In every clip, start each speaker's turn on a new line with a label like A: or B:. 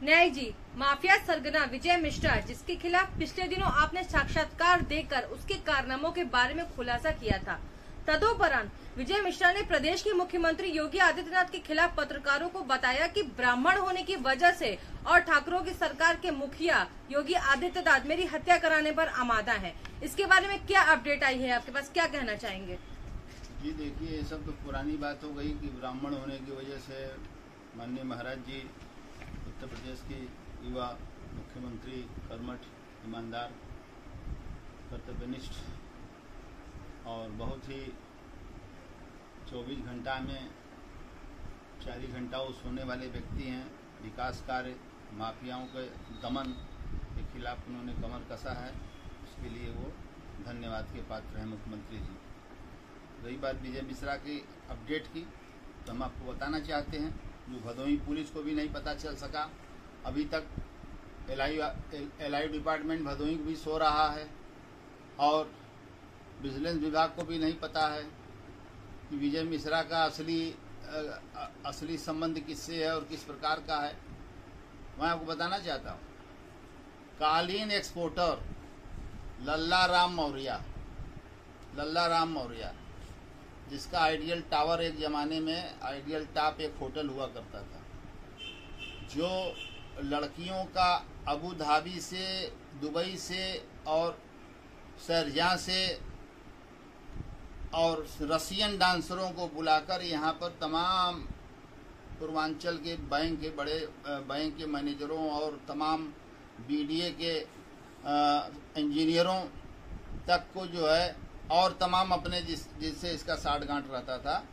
A: न्याय जी, माफिया सरगना विजय मिश्रा, जिसके खिलाफ पिछले दिनों आपने साक्षात्कार देकर उसके कारनामों के बारे में खुलासा किया था, तदोपरांत विजय मिश्रा ने प्रदेश के मुख्यमंत्री योगी आदित्यनाथ के खिलाफ पत्रकारों को बताया कि ब्राह्मण होने की वजह से और ठाकरों की सरकार के मुखिया योगी आदित्यनाथ मेरी हत्या कराने पर आमादा है। इसके बारे में क्या अपडेट आई है आपके पास, क्या कहना चाहेंगे?
B: जी देखिए, ये सब तो पुरानी बात हो गई कि ब्राह्मण होने की वजह से माननीय महाराज जी उत्तर प्रदेश के युवा मुख्यमंत्री, कर्मठ, ईमानदार, कर्तव्यनिष्ठ और बहुत ही 24 घंटा में 40 घंटा वो सोने वाले व्यक्ति हैं। विकास कार्य, माफियाओं के दमन के खिलाफ उन्होंने कमर कसा है, उसके लिए वो धन्यवाद के पात्र हैं मुख्यमंत्री जी। रही बात विजय मिश्रा की अपडेट की, तो हम आपको बताना चाहते हैं, जो भदोही पुलिस को भी नहीं पता चल सका अभी तक, एलआई डिपार्टमेंट भदोही भी सो रहा है और विजिलेंस विभाग को भी नहीं पता है कि विजय मिश्रा का असली संबंध किससे है और किस प्रकार का है। मैं आपको बताना चाहता हूँ, कालीन एक्सपोर्टर लल्ला राम मौर्य, जिसका आइडियल टावर एक ज़माने में आइडियल टॉप एक होटल हुआ करता था, जो लड़कियों का अबू धाबी से, दुबई से और शारजाह से और रशियन डांसरों को बुलाकर यहाँ पर तमाम पूर्वांचल के बैंक के बड़े बैंक के मैनेजरों और तमाम बीडीए के इंजीनियरों तक को जो है, और तमाम अपने जिससे इसका साठगांठ रहता था,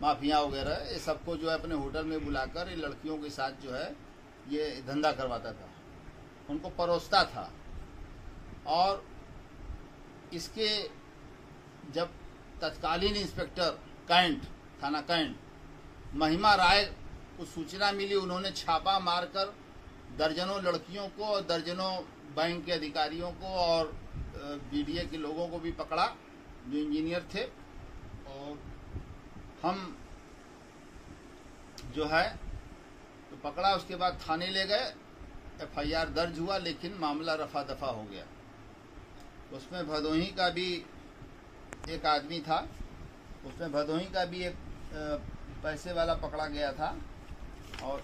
B: माफिया वगैरह, ये सबको जो है अपने होटल में बुलाकर ये लड़कियों के साथ जो है ये धंधा करवाता था, उनको परोसता था। और इसके जब तत्कालीन इंस्पेक्टर कैंट, थाना कैंट, महिमा राय को सूचना मिली, उन्होंने छापा मारकर दर्जनों लड़कियों को और दर्जनों बैंक के अधिकारियों को और बीडीए के लोगों को भी पकड़ा जो इंजीनियर थे। और हम जो है तो पकड़ा, उसके बाद थाने ले गए, एफआईआर दर्ज हुआ, लेकिन मामला रफा दफा हो गया। उसमें भदोही का भी एक आदमी था, उसमें भदोही का भी एक पैसे वाला पकड़ा गया था। और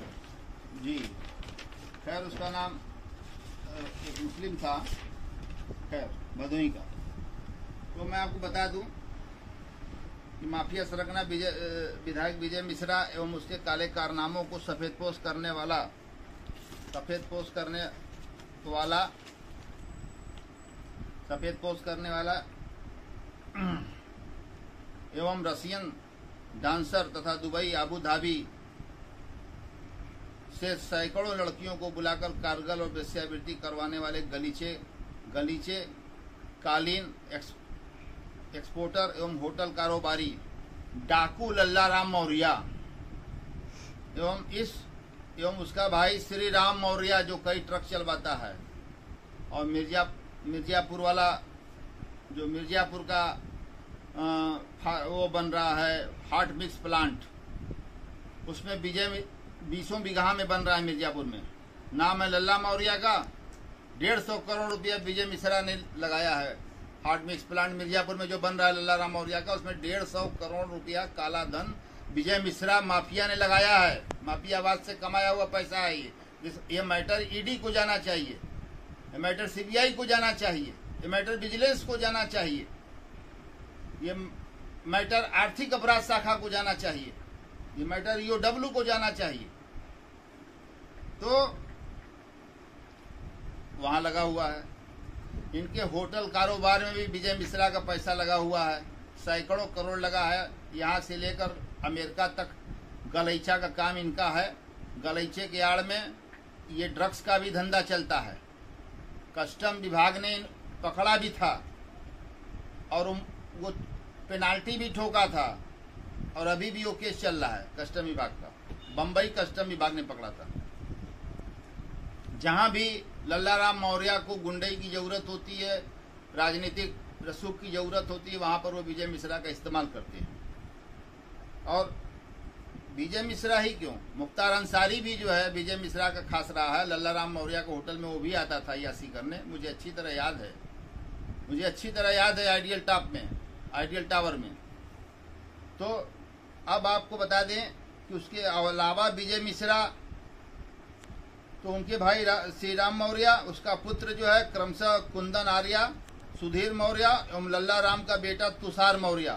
B: जी खैर, उसका नाम एक मुस्लिम था, खैर भदोही का। तो मैं आपको बता दूं कि माफिया सरगना विधायक विजय मिश्रा एवं उसके काले कारनामों को सफेदपोश करने वाला एवं रशियन डांसर तथा दुबई, अबू धाबी से सैकड़ों लड़कियों को बुलाकर कारगल और वेश्यावृत्ति करवाने वाले गलीचे कालीन एक्सपोर्टर एवं होटल कारोबारी डाकू लल्ला राम मौर्य एवं उसका भाई श्री राम मौर्य, जो कई ट्रक चलवाता है, और मिर्जापुर वाला, जो मिर्जापुर का वो बन रहा है हॉट मिक्स प्लांट, उसमें 20 बीघा में बन रहा है मिर्जापुर में। नाम है लल्ला मौर्य का। 150 करोड़ रुपया विजय मिश्रा ने लगाया है। हॉट मिक्स प्लांट मिर्जापुर में जो बन रहा है लल्ला राम मौर्य का, उसमें 150 करोड़ रुपया काला धन विजय मिश्रा माफिया ने लगाया है। माफियावाद से कमाया हुआ पैसा है ये मैटर ईडी को जाना चाहिए, ये मैटर सीबीआई को जाना चाहिए, ये मैटर विजिलेंस को जाना चाहिए, ये मैटर आर्थिक अपराध शाखा को जाना चाहिए, ये मैटर ईओडब्ल्यू को जाना चाहिए। तो वहां लगा हुआ है। इनके होटल कारोबार में भी विजय मिश्रा का पैसा लगा हुआ है, सैकड़ों करोड़ लगा है। यहाँ से लेकर अमेरिका तक गलीचा का काम इनका है। गलीचे के आड़ में ये ड्रग्स का भी धंधा चलता है। कस्टम विभाग ने पकड़ा भी था और वो पेनाल्टी भी ठोका था, और अभी भी वो केस चल रहा है कस्टम विभाग का। बम्बई कस्टम विभाग ने पकड़ा था। जहां भी लल्ला राम मौर्य को गुंडई की जरूरत होती है, राजनीतिक रसूख की जरूरत होती है, वहां पर वो विजय मिश्रा का इस्तेमाल करते हैं। और विजय मिश्रा ही क्यों, मुख्तार अंसारी भी जो है विजय मिश्रा का खास रहा है। लल्ला राम मौर्य के होटल में वो भी आता था यासी करने, मुझे अच्छी तरह याद है, आइडियल टावर में। तो अब आपको बता दें कि उसके अलावा विजय मिश्रा तो उनके भाई श्री राम मौर्य, उसका पुत्र जो है क्रमशः कुंदन आर्या, सुधीर मौर्य एवं लल्ला राम का बेटा तुषार मौर्य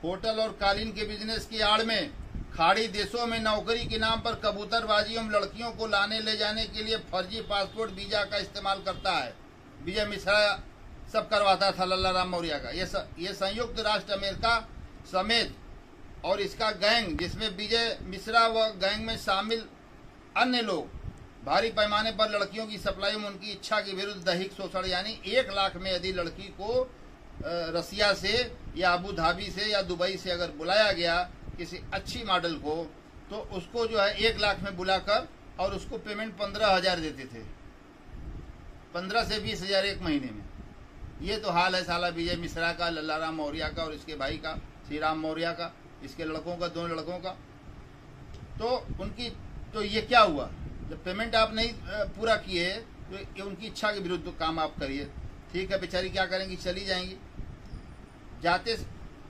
B: होटल और कालीन के बिजनेस की आड़ में खाड़ी देशों में नौकरी के नाम पर कबूतरबाजी एवं लड़कियों को लाने ले जाने के लिए फर्जी पासपोर्ट वीजा का इस्तेमाल करता है। विजय मिश्रा सब करवाता था लल्ला राम मौर्य का। ये संयुक्त राष्ट्र अमेरिका समेत और इसका गैंग, जिसमें विजय मिश्रा व गैंग में शामिल अन्य लोग भारी पैमाने पर लड़कियों की सप्लाई में उनकी इच्छा के विरुद्ध दैहिक शोषण, यानी 1 लाख में यदि लड़की को रसिया से या अबू धाबी से या दुबई से अगर बुलाया गया किसी अच्छी मॉडल को, तो उसको जो है 1 लाख में बुलाकर और उसको पेमेंट 15,000 देते थे, 15 से 20,000 एक महीने में। ये तो हाल है साला विजय मिश्रा का, लल्ला राम मौर्य का और इसके भाई का श्री राम मौर्य का, इसके लड़कों का, 2 लड़कों का। तो ये क्या हुआ, जब पेमेंट आप नहीं पूरा किए तो ये उनकी इच्छा के विरुद्ध काम आप करिए। ठीक है, बेचारी क्या करेंगी, चली जाएंगी जाते।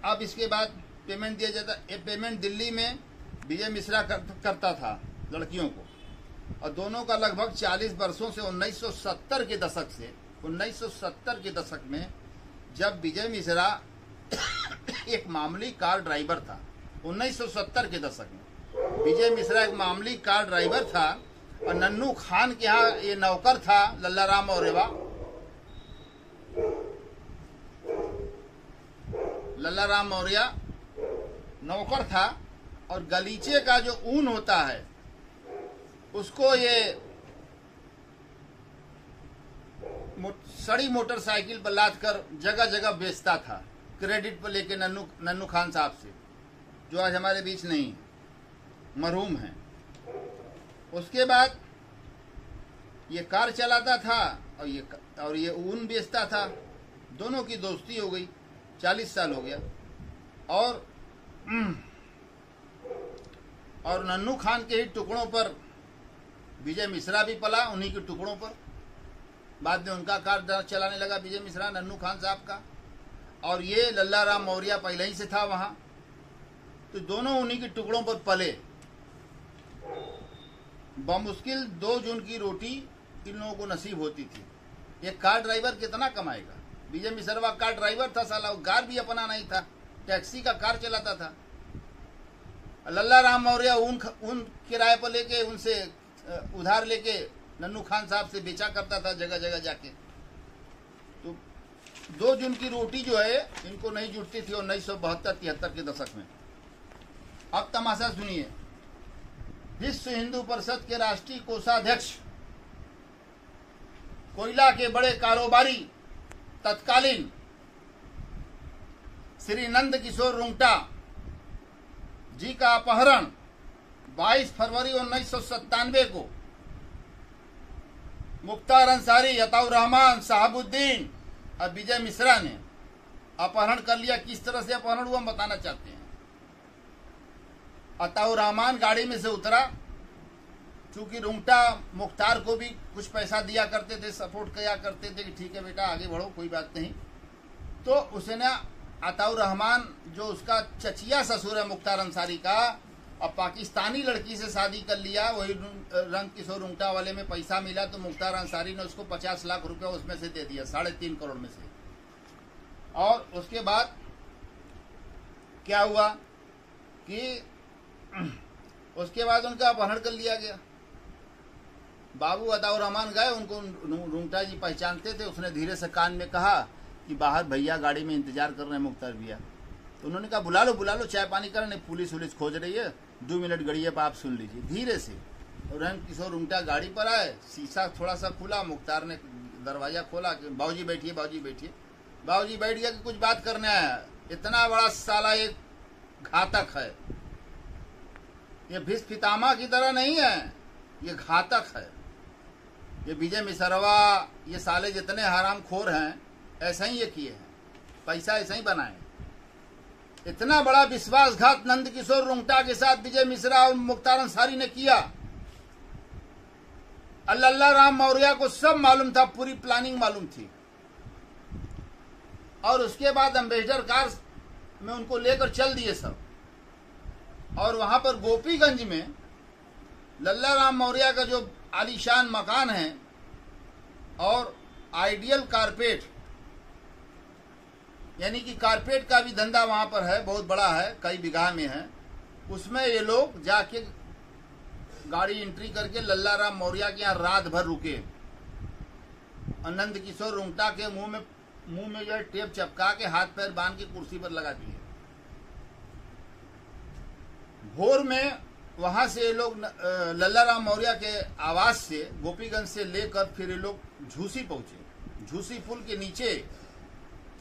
B: अब इसके बाद पेमेंट दिया जाता। ये पेमेंट दिल्ली में विजय मिश्रा करता था लड़कियों को, और दोनों का लगभग 40 वर्षों से 1970 के दशक में जब विजय मिश्रा एक मामूली कार ड्राइवर था, 1970 के दशक में विजय मिश्रा एक मामूली कार ड्राइवर था और नन्नू खान के यहाँ ये नौकर था लल्ला राम मौर्य। लल्ला राम मौर्य नौकर था और गलीचे का जो ऊन होता है उसको ये सड़ी मोटरसाइकिल पर लाद कर जगह जगह बेचता था, क्रेडिट पर लेके नन्नू खान साहब से, जो आज हमारे बीच नहीं, मरहूम हैं। उसके बाद ये कार चलाता था और ये ऊन बेचता था। दोनों की दोस्ती हो गई, 40 साल हो गया। और नन्नू खान के ही टुकड़ों पर विजय मिश्रा भी पला, उन्हीं के टुकड़ों पर। बाद में उनका कार चलाने लगा विजय मिश्रा, नन्नू खान साहब का, और ये लल्ला राम मौर्य पहले ही से था वहां, तो दोनों उन्हीं के टुकड़ों पर पले। बमुश्किल 2 जून की रोटी इन लोगों को नसीब होती थी। ये कार ड्राइवर कितना कमाएगा, विजय मिश्रा कार ड्राइवर था साला, वो कार भी अपना नहीं था, टैक्सी का कार चलाता था। लल्ला राम मौर्य ऊन किराए पर लेके उनसे उधार लेके नन्नू खान साहब से बेचा करता था जगह जगह जाके। तो 2 जून की रोटी जो है इनको नहीं जुटती थी 1972-73 के दशक में। अब तमाशा सुनिए, विश्व हिंदू परिषद के राष्ट्रीय कोषाध्यक्ष, कोयला के बड़े कारोबारी तत्कालीन श्री नंद किशोर रुंगटा जी का अपहरण 22 फरवरी 1997 को मुख्तार अंसारी, अताउर रहमान, साहबुद्दीन और विजय मिश्रा ने अपहरण कर लिया। किस तरह से अपहरण हुआ हम बताना चाहते हैं। अताउर रहमान गाड़ी में से उतरा, चूंकि रुंगटा मुख्तार को भी कुछ पैसा दिया करते थे, सपोर्ट किया करते थे कि ठीक है बेटा आगे बढ़ो, कोई बात नहीं। तो उसने अताउर रहमान, जो उसका चचिया ससुर है मुख्तार अंसारी का, और पाकिस्तानी लड़की से शादी कर लिया। वही रंग किशोर रुंगटा वाले में पैसा मिला तो मुख्तार अंसारी ने उसको 50 लाख रुपया उसमें से दे दिया, 3.5 करोड़ में से। और उसके बाद क्या हुआ कि उसके बाद उनका अपहरण कर लिया गया। बाबू अताउर रहमान गए, उनको रुंगटा जी पहचानते थे। उसने धीरे से कान में कहा कि बाहर भैया गाड़ी में इंतजार कर रहे हैं मुख्तार भैया। तो उन्होंने कहा बुला लो चाय पानी करने, पुलिस खोज रही है, 2 मिनट गड़िए पर आप सुन लीजिए। धीरे से रंग किशोर रुंगटा गाड़ी पर आए, शीशा थोड़ा सा खुला, मुख्तार ने दरवाजा खोला कि बाबूजी बैठिए, बाबूजी बैठिए। बाबूजी बैठ गया कि कुछ बात करने आया। इतना बड़ा साला एक घातक है, ये भीष्म पितामह की तरह नहीं है, ये घातक है। ये विजय मिश्रवा, ये साले जितने हरामखोर हैं ऐसा ही ये किए हैं, पैसा ऐसा ही बनाए। इतना बड़ा विश्वासघात नंदकिशोर रुंगटा के साथ विजय मिश्रा और मुख्तार अंसारी ने किया। लल्ला राम मौर्य को सब मालूम था, पूरी प्लानिंग मालूम थी। और उसके बाद एम्बेसडर कार में उनको लेकर चल दिए सब। और वहां पर गोपीगंज में लल्ला राम मौर्य का जो आलीशान मकान है और आइडियल कारपेट, यानी कि कारपेट का भी धंधा वहां पर है, बहुत बड़ा है, कई बीघा में है। उसमें ये लोग जाके गाड़ी एंट्री करके लल्ला राम मौर्य के यहाँ रात भर रुके। नंदकिशोर रुंगटा के मुंह में जो टेप चपका के हाथ पैर बांध के कुर्सी पर लगा दिए। भोर में वहां से ये लोग लल्ला राम मौर्य के आवास से गोपीगंज से लेकर फिर ये लोग झूसी पहुंचे। झूसी पुल के नीचे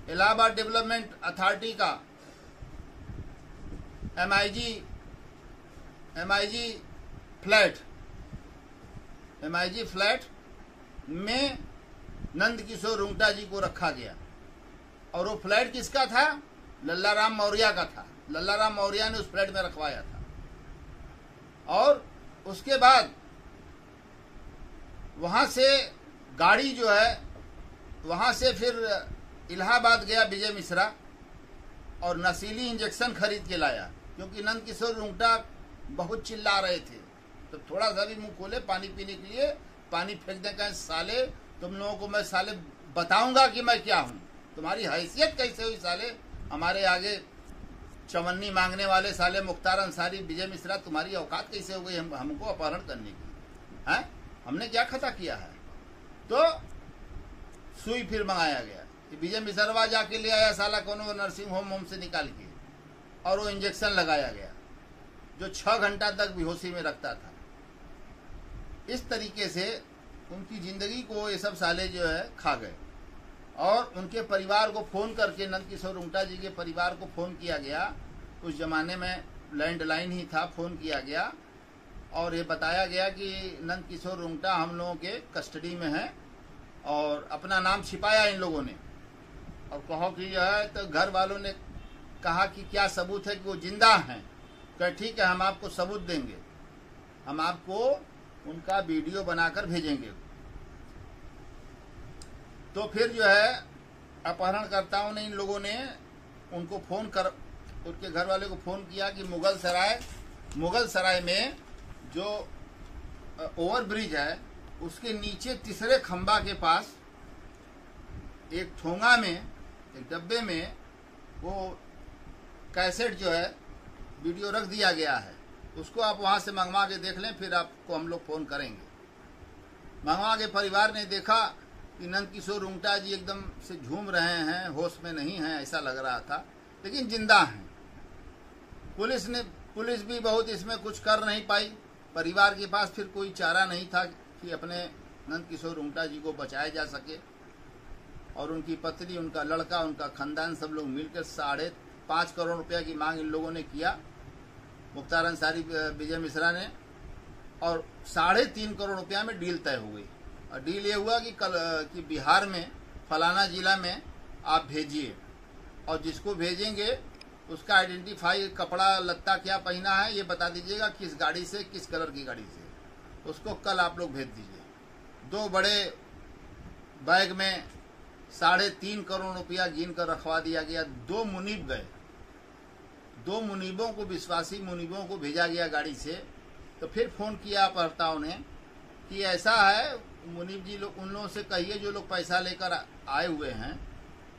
B: इलाहाबाद डेवलपमेंट अथॉरिटी का एमआईजी फ्लैट में नंदकिशोर रुंगटा जी को रखा गया। और वो फ्लैट किसका था? लल्ला राम मौर्य का था। लल्ला राम मौर्य ने उस फ्लैट में रखवाया था। और उसके बाद वहां से गाड़ी जो है, वहां से फिर इलाहाबाद गया विजय मिश्रा और नशीली इंजेक्शन खरीद के लाया, क्योंकि नंदकिशोर रुंगटा बहुत चिल्ला रहे थे। तो थोड़ा सा भी मुंह खोले पानी पीने के लिए, पानी फेंक दे कहें साले तुम लोगों को मैं साले बताऊंगा कि मैं क्या हूं, तुम्हारी हैसियत कैसे हुई साले हमारे आगे चवन्नी मांगने वाले साले मुख्तार अंसारी विजय मिश्रा, तुम्हारी औकात कैसे हो गई हमको अपहरण करने की? हैं, हमने क्या खता किया है? तो सुई फिर मंगाया गया। विजय मिश्रवा जाके ले आया साला कोनो नर्सिंग होम से निकाल के, और वो इंजेक्शन लगाया गया जो 6 घंटा तक बेहोशी में रखता था। इस तरीके से उनकी जिंदगी को ये सब साले जो है खा गए। और उनके परिवार को फोन करके, नंदकिशोर रुंगटा जी के परिवार को फोन किया गया। उस जमाने में लैंडलाइन ही था, फोन किया गया और ये बताया गया कि नंदकिशोर रुंगटा हम लोगों के कस्टडी में है। और अपना नाम छिपाया इन लोगों ने और कहो कि यह है। तो घर वालों ने कहा कि क्या सबूत है कि वो जिंदा हैं? कहा ठीक है, हम आपको सबूत देंगे, हम आपको उनका वीडियो बनाकर भेजेंगे। तो फिर जो है अपहरणकर्ताओं ने, इन लोगों ने उनको फोन कर, उनके घर वाले को फोन किया कि मुगल सराय में जो ओवरब्रिज है उसके नीचे तीसरे खंबा के पास एक ठोंगा में, एक डब्बे में वो कैसेट जो है वीडियो रख दिया गया है। उसको आप वहां से मंगवा के देख लें, फिर आपको हम लोग फोन करेंगे। मंगवा के परिवार ने देखा कि नंदकिशोर रुंगटा जी एकदम से झूम रहे हैं, होश में नहीं हैं, ऐसा लग रहा था, लेकिन जिंदा हैं। पुलिस भी बहुत इसमें कुछ कर नहीं पाई। परिवार के पास फिर कोई चारा नहीं था कि अपने नंदकिशोर रुंगटा जी को बचाया जा सके। और उनकी पत्नी, उनका लड़का, उनका खानदान सब लोग मिलकर 5.5 करोड़ रुपया की मांग इन लोगों ने किया, मुख्तार अंसारी विजय मिश्रा ने। और 3.5 करोड़ रुपया में डील तय हो गई। और डील ये हुआ कि बिहार में फलाना जिला में आप भेजिए, और जिसको भेजेंगे उसका आइडेंटिफाई, कपड़ा लत्ता क्या पहना है ये बता दीजिएगा, किस गाड़ी से, किस कलर की गाड़ी से, उसको कल आप लोग भेज दीजिए। 2 बड़े बैग में 3.5 करोड़ रुपया गिन कर रखवा दिया गया। 2 मुनीब गए, 2 मुनीबों को, विश्वासी मुनीबों को भेजा गया गाड़ी से। तो फिर फोन किया अपहर्ताओं ने कि ऐसा है मुनीब जी, लोग उन लोगों से कहिए जो लोग पैसा लेकर आए हुए हैं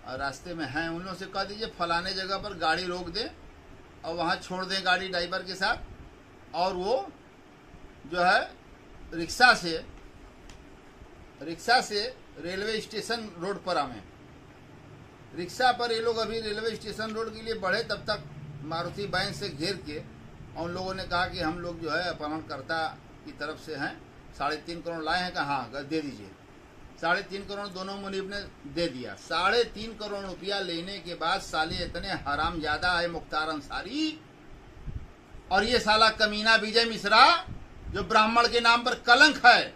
B: और रास्ते में हैं, उन लोगों से कह दीजिए फलाने जगह पर गाड़ी रोक दें और वहाँ छोड़ दें गाड़ी ड्राइवर के साथ, और वो जो है रिक्शा से रेलवे स्टेशन रोड पर आवे। रिक्शा पर ये लोग अभी रेलवे स्टेशन रोड के लिए बढ़े, तब तक मारुति वैन से घेर के उन लोगों ने कहा कि हम लोग जो है अपहरणकर्ता की तरफ से हैं, 3.5 करोड़ लाए हैं। कहा हाँ दे दीजिए। 3.5 करोड़ दोनों मुनीब ने दे दिया। 3.5 करोड़ रुपया लेने के बाद साले इतने हरामजादा है मुख्तार अंसारी और ये साला कमीना विजय मिश्रा जो ब्राह्मण के नाम पर कलंक है,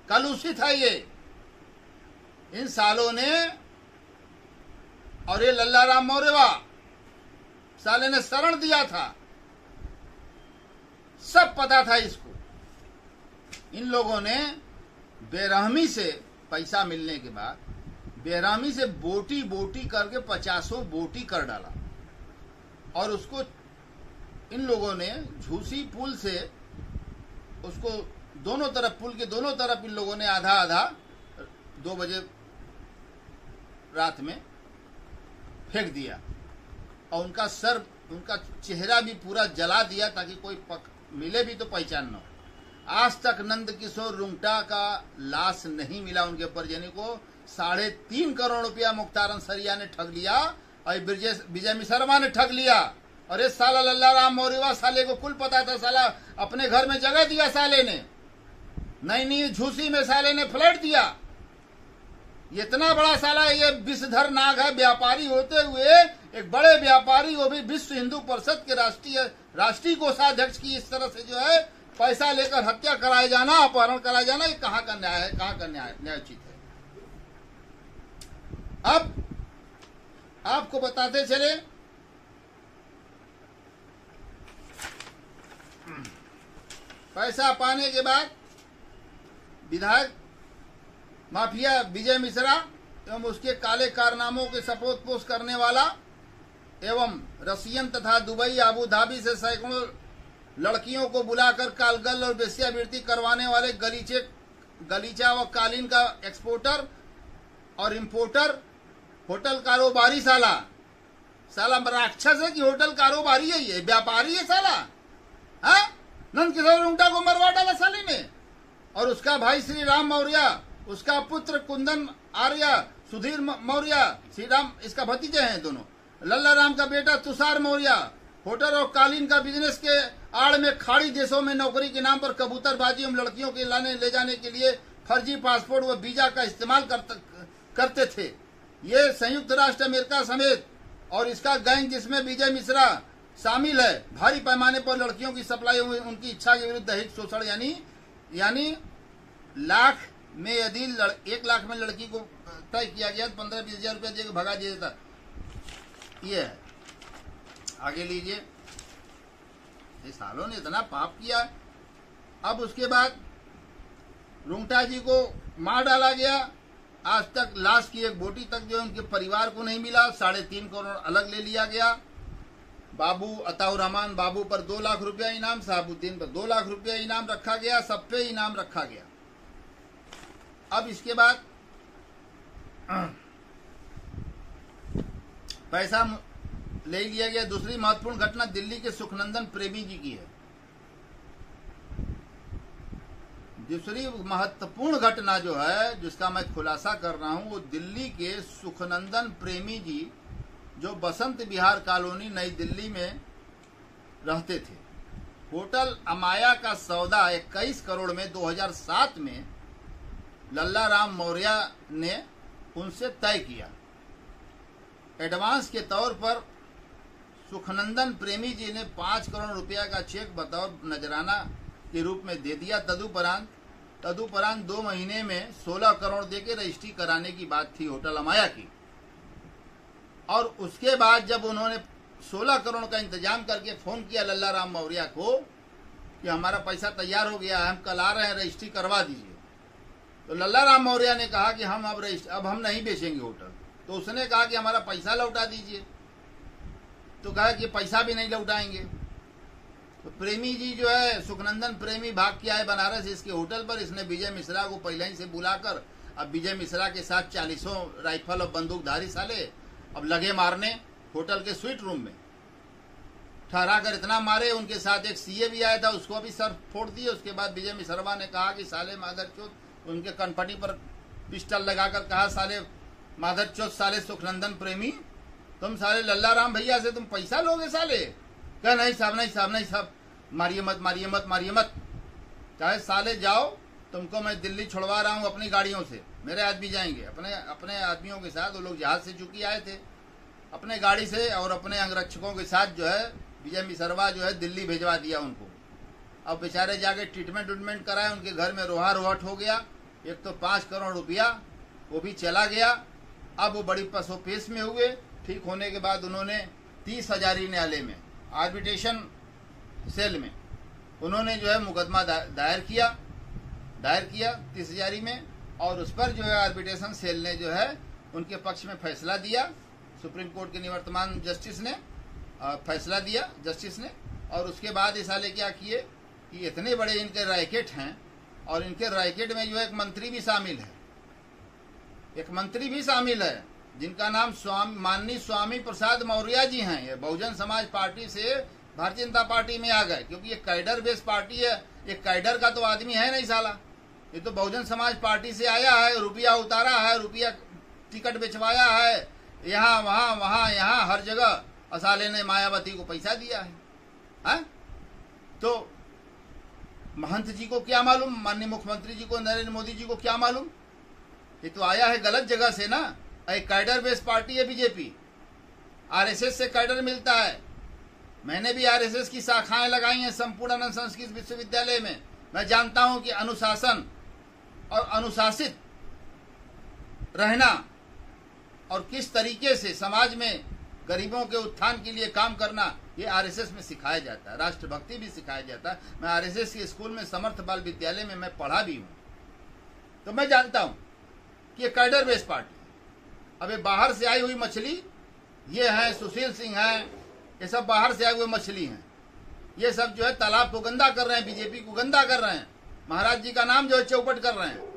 B: कलुषित है ये। इन सालों ने, और ये लल्ला राम मौर्य साले ने शरण दिया था, सब पता था इसको। इन लोगों ने बेरहमी से पैसा मिलने के बाद बेरहमी से बोटी बोटी करके 50 बोटी कर डाला और उसको इन लोगों ने झूसी पुल से उसको दोनों तरफ, पुल के दोनों तरफ इन लोगों ने आधा आधा 2 बजे रात में फेंक दिया और उनका सर, उनका चेहरा भी पूरा जला दिया ताकि कोई मिले भी तो पहचान न हो। आज तक नंद किशोर रुंगटा का लाश नहीं मिला। उनके परिजनों को 3.5 करोड़ रुपया मुख्तार अंसरिया ने ठग लिया और विजय मिश्रा ने ठग लिया। और ये साला लल्ला राम मौर्य साले को कुल पता था, साला अपने घर में जगह दिया साले ने, नई झूसी में साले ने फ्लैट दिया। इतना बड़ा साला ये विषधर नाग है। व्यापारी होते हुए एक बड़े व्यापारी, वो भी विश्व हिंदू परिषद के राष्ट्रीय कोषाध्यक्ष की इस तरह से जो है पैसा लेकर हत्या कराए जाना, अपहरण कराए जाना, ये कहाँ का न्याय है, कहाँ का न्यायोचित है। अब आपको बताते चले, पैसा पाने के बाद विधायक माफिया विजय मिश्रा एवं उसके काले कारनामों के सपोर्ट करने वाला एवं रसियन तथा दुबई, आबू धाबी से सैकड़ों लड़कियों को बुलाकर कालगल और वेश्यावृत्ति करवाने वाले गलीचा व कालीन का एक्सपोर्टर और इंपोर्टर होटल कारोबारी साला राक्षस है कि होटल कारोबारी है, ये व्यापारी है साला। हाँ, नंद किशोर रुंगटा को मरवा डाला साले ने। और उसका भाई श्री राम मौर्य, उसका पुत्र कुंदन आर्य, सुधीर मौर्य, श्री राम इसका भतीजे हैं दोनों, लल्ला राम का बेटा तुषार मौर्य, होटल और कालीन का बिजनेस के आड़ में खाड़ी देशों में नौकरी के नाम पर कबूतरबाजी एवं लड़कियों के ले जाने के लिए फर्जी पासपोर्ट व वीजा का इस्तेमाल करते थे। ये संयुक्त राष्ट्र अमेरिका समेत और इसका गैंग जिसमें विजय मिश्रा शामिल है, भारी पैमाने पर लड़कियों की सप्लाई हुई, उनकी इच्छा के विरुद्ध दहेज शोषण यानी लाख में यदि 1 लाख में लड़की को तय किया गया तो 15-20 हजार रुपया देकर भगा दिया जाता। ये है, आगे लीजिए। ये सालों ने इतना पाप किया। अब उसके बाद रुंगटा जी को मार डाला गया। आज तक लाश की एक बोटी तक जो है उनके परिवार को नहीं मिला। 3.5 करोड़ अलग ले लिया गया। बाबू अताउर रहमान बाबू पर 2 लाख रुपया इनाम, साहबुद्दीन पर 2 लाख रुपया इनाम रखा गया, सब पे इनाम रखा गया। अब इसके बाद पैसा ले लिया गया। दूसरी महत्वपूर्ण घटना दिल्ली के सुखनंदन प्रेमी जी की है। दूसरी महत्वपूर्ण घटना जो है जिसका मैं खुलासा कर रहा हूं वो दिल्ली के सुखनंदन प्रेमी जी जो बसंत विहार कॉलोनी नई दिल्ली में रहते थे। होटल अमाया का सौदा 21 करोड़ में 2007 में लल्ला राम मौर्य ने उनसे तय किया। एडवांस के तौर पर सुखनंदन प्रेमी जी ने 5 करोड़ रुपया का चेक बतौर नजराना के रूप में दे दिया। तदुपरांत 2 महीने में 16 करोड़ देके रजिस्ट्री कराने की बात थी होटल अमाया की। और उसके बाद जब उन्होंने 16 करोड़ का इंतजाम करके फोन किया लल्ला राम मौर्य को कि हमारा पैसा तैयार हो गया है, हम कल आ रहे हैं, रजिस्ट्री करवा दीजिए, तो लल्ला राम मौर्य ने कहा कि हम अब हम नहीं बेचेंगे होटल। तो उसने कहा कि हमारा पैसा लौटा दीजिए, तो कहा कि पैसा भी नहीं लौटाएंगे। तो प्रेमी जी जो है सुखनंदन प्रेमी भाग के आए बनारस इसके होटल पर। इसने विजय मिश्रा को पहले ही से बुलाकर अब विजय मिश्रा के साथ 40 राइफल और बंदूकधारी साले अब लगे मारने होटल के स्वीट रूम में ठहरा कर इतना मारे। उनके साथ एक सीए भी आया था, उसको भी सर फोड़ दिए। उसके बाद विजय मिश्रा ने कहा कि साले मादरचोद, उनके कनपटी पर पिस्टल लगाकर कहा साले मादरचोद, साले सुखनंदन प्रेमी, तुम साले लल्ला राम भैया से तुम पैसा लोगे साले? क्या नहीं साहब, नहीं साहब, नहीं साहब, मारिए मत, मारिए मत, मारिए मत, चाहे साले जाओ, तुमको मैं दिल्ली छुड़वा रहा हूँ अपनी गाड़ियों से। मेरे आदमी जाएंगे अपने आदमियों के साथ। वो लोग जहाज से चूंकि आए थे अपने गाड़ी से और अपने अंगरक्षकों के साथ जो है विजय मिश्रा जो है दिल्ली भिजवा दिया उनको। अब बेचारे जाके ट्रीटमेंट कराए, उनके घर में रोहा रोहट हो गया। एक तो 5 करोड़ रुपया वो भी चला गया। अब वो बड़ी पसोपेश में हुए। ठीक होने के बाद उन्होंने 30,000 न्यायालय में आर्बिट्रेशन सेल में उन्होंने जो है मुकदमा दायर किया 30,000 में, और उस पर जो है आर्बिट्रेशन सेल ने जो है उनके पक्ष में फैसला दिया। सुप्रीम कोर्ट के निवर्तमान जस्टिस ने फैसला दिया जस्टिस ने। और उसके बाद इस साले क्या किए कि इतने बड़े इनके रैकेट हैं, और इनके रैकेट में जो है एक मंत्री भी शामिल है, जिनका नाम माननीय स्वामी प्रसाद मौर्य जी हैं। ये बहुजन समाज पार्टी से भारतीय जनता पार्टी में आ गए, क्योंकि ये कैडर बेस्ड पार्टी है। ये कैडर का तो आदमी है नहीं साला, ये तो बहुजन समाज पार्टी से आया है, रुपया उतारा है, रुपया टिकट बिछवाया है, यहाँ वहाँ यहाँ हर जगह असाले ने मायावती को पैसा दिया है। तो महंत जी को क्या मालूम, माननीय मुख्यमंत्री जी को, नरेंद्र मोदी जी को क्या मालूम? ये तो आया है गलत जगह से ना। एक कैडर बेस्ड पार्टी है बीजेपी, आरएसएस से कैडर मिलता है। मैंने भी आरएसएस की शाखाएं लगाई हैं संपूर्णानंद संस्कृत विश्वविद्यालय में। मैं जानता हूं कि अनुशासन और अनुशासित रहना और किस तरीके से समाज में गरीबों के उत्थान के लिए काम करना, ये आरएसएस में सिखाया जाता है। राष्ट्रभक्ति भी सिखाया जाता है। मैं आरएसएस के स्कूल में समर्थ बाल विद्यालय में मैं पढ़ा भी हूं, तो मैं जानता हूं कि ये कैडर बेस्ड पार्टी। अब ये बाहर से आई हुई मछली, ये है सुशील सिंह है, ये सब बाहर से आए हुए मछली हैं। ये सब जो है तालाब को गंदा कर रहे हैं, बीजेपी को गंदा कर रहे हैं, महाराज जी का नाम जो है चौपट कर रहे हैं।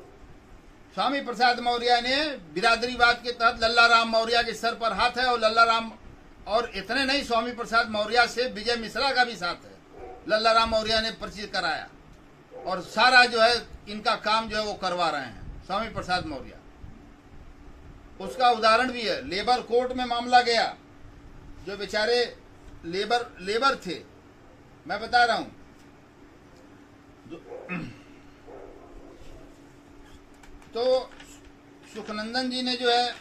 B: स्वामी प्रसाद मौर्य ने बिरादरीवाद के तहत लल्ला राम मौर्य के सर पर हाथ है, और लल्ला राम, और इतने नहीं, स्वामी प्रसाद मौर्य से विजय मिश्रा का भी साथ है। लल्ला राम मौर्य ने परिचय कराया, और सारा जो है इनका काम जो है वो करवा रहे हैं स्वामी प्रसाद मौर्य। उसका उदाहरण भी है। लेबर कोर्ट में मामला गया, जो बेचारे लेबर थे, मैं बता रहा हूं, तो सुखनंदन जी ने जो है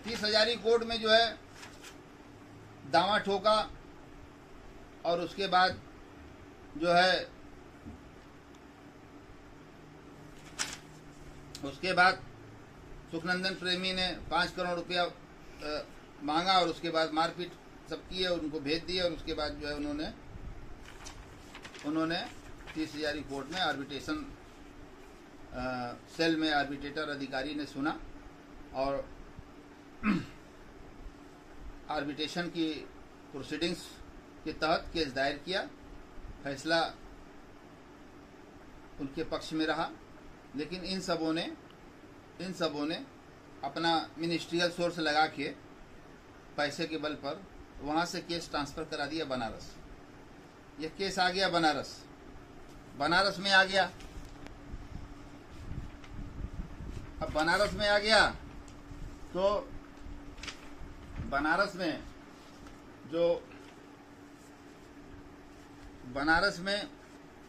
B: 30,000 कोर्ट में जो है दावा ठोका, और उसके बाद जो है सुखनंदन प्रेमी ने 5 करोड़ रुपया मांगा, और उसके बाद मारपीट सब किए और उनको भेज दिए। और उसके बाद जो है उन्होंने 30,000 कोर्ट में आर्बिट्रेशन सेल में आर्बिट्रेटर अधिकारी ने सुना, और आर्बिट्रेशन की प्रोसीडिंग्स के तहत केस दायर किया। फैसला उनके पक्ष में रहा, लेकिन इन सबों ने अपना मिनिस्ट्रियल सोर्स लगा के पैसे के बल पर वहां से केस ट्रांसफर करा दिया बनारस। ये केस आ गया बनारस में आ गया। अब बनारस में आ गया तो बनारस में